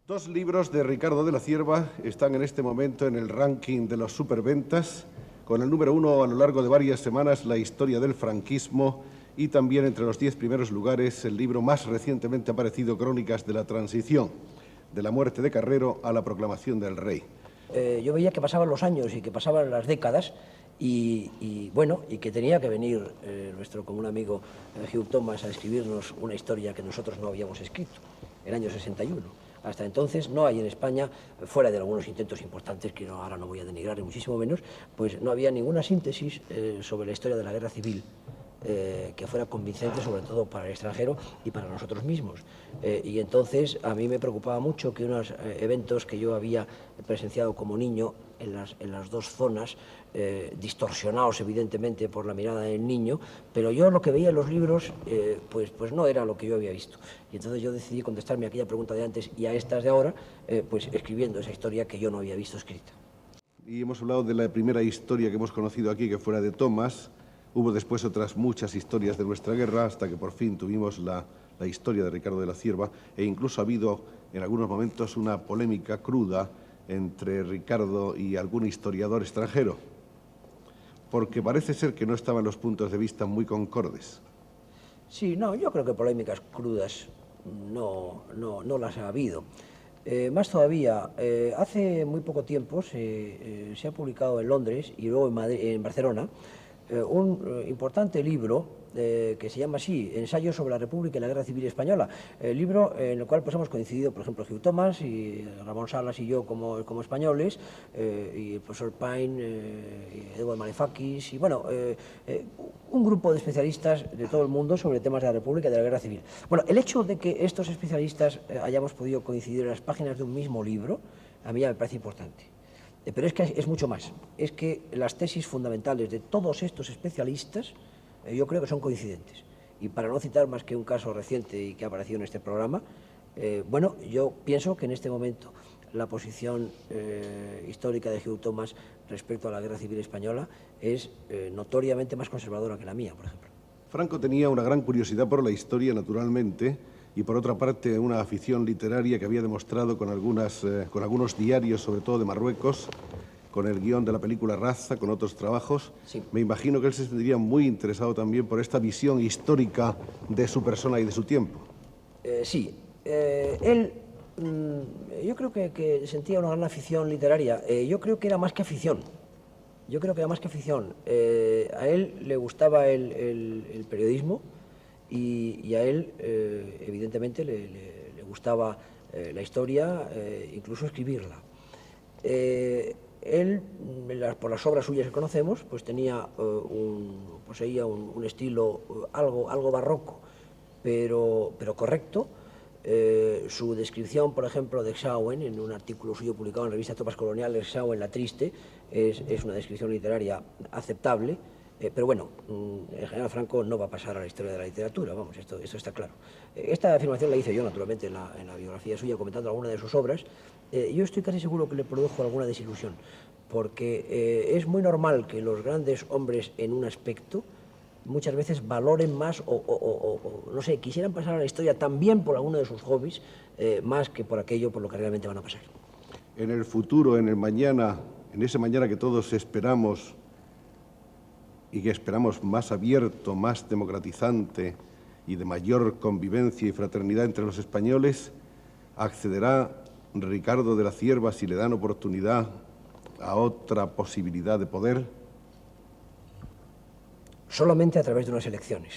Dos libros de Ricardo de la Cierva están en este momento en el ranking de los superventas, con el número 1 a lo largo de varias semanas, La historia del franquismo, y también entre los 10 primeros lugares el libro más recientemente aparecido, Crónicas de la Transición, de la muerte de Carrero a la proclamación del rey. Yo veía que pasaban los años y que pasaban las décadas y que tenía que venir nuestro común amigo Hugh Thomas a escribirnos una historia que nosotros no habíamos escrito, el año 61. Hasta entonces no hay en España, fuera de algunos intentos importantes que ahora no voy a denigrar ni muchísimo menos, pues no había ninguna síntesis sobre la historia de la guerra civil que fuera convincente, sobre todo para el extranjero y para nosotros mismos. Y entonces a mí me preocupaba mucho que unos eventos que yo había presenciado como niño en las dos zonas, distorsionados evidentemente por la mirada del niño, pero yo lo que veía en los libros pues no era lo que yo había visto. Y entonces yo decidí contestarme a aquella pregunta de antes y a estas de ahora, pues escribiendo esa historia que yo no había visto escrita. Y hemos hablado de la primera historia que hemos conocido aquí, que fuera de Thomas. Hubo después otras muchas historias de nuestra guerra, hasta que por fin tuvimos la historia de Ricardo de la Cierva, e incluso ha habido en algunos momentos una polémica cruda entre Ricardo y algún historiador extranjero, porque parece ser que no estaban los puntos de vista muy concordes. Sí, no, yo creo que polémicas crudas no las ha habido. Más todavía, hace muy poco tiempo se ha publicado en Londres y luego en Barcelona un importante libro que se llama así, Ensayo sobre la República y la Guerra Civil Española, el libro en el cual pues, hemos coincidido, por ejemplo, Hugh Thomas y Ramón Salas y yo como españoles, y el profesor Pine, y Eduardo Malefakis, y bueno, un grupo de especialistas de todo el mundo sobre temas de la República y de la Guerra Civil. Bueno, el hecho de que estos especialistas hayamos podido coincidir en las páginas de un mismo libro, a mí ya me parece importante. Pero es que es mucho más, es que las tesis fundamentales de todos estos especialistas yo creo que son coincidentes. Y para no citar más que un caso reciente y que ha aparecido en este programa, bueno, yo pienso que en este momento la posición histórica de Hugh Thomas respecto a la Guerra Civil Española es notoriamente más conservadora que la mía, por ejemplo. Franco tenía una gran curiosidad por la historia, naturalmente, y por otra parte una afición literaria que había demostrado con algunos diarios, sobre todo de Marruecos, con el guión de la película Raza, con otros trabajos. Sí. Me imagino que él se sentiría muy interesado también por esta visión histórica de su persona y de su tiempo. Sí, él, yo creo que sentía una gran afición literaria. Yo creo que era más que afición. A él le gustaba el periodismo y a él, evidentemente, le gustaba la historia, incluso escribirla. Él, por las obras suyas que conocemos, pues poseía un estilo algo barroco, pero correcto. Su descripción, por ejemplo, de Schauen, en un artículo suyo publicado en la revista Tropas Coloniales, Schauen, la triste, es una descripción literaria aceptable, pero bueno, el general Franco no va a pasar a la historia de la literatura, vamos, esto está claro. Esta afirmación la hice yo, naturalmente, en la biografía suya, comentando alguna de sus obras. Yo estoy casi seguro que le produjo alguna desilusión, porque es muy normal que los grandes hombres en un aspecto muchas veces valoren más o no sé, quisieran pasar a la historia también por alguno de sus hobbies, más que por aquello por lo que realmente van a pasar. En el futuro, en el mañana, en ese mañana que todos esperamos y que esperamos más abierto, más democratizante y de mayor convivencia y fraternidad entre los españoles, accederá Ricardo de la Cierva, si le dan oportunidad, a otra posibilidad de poder. Solamente a través de unas elecciones.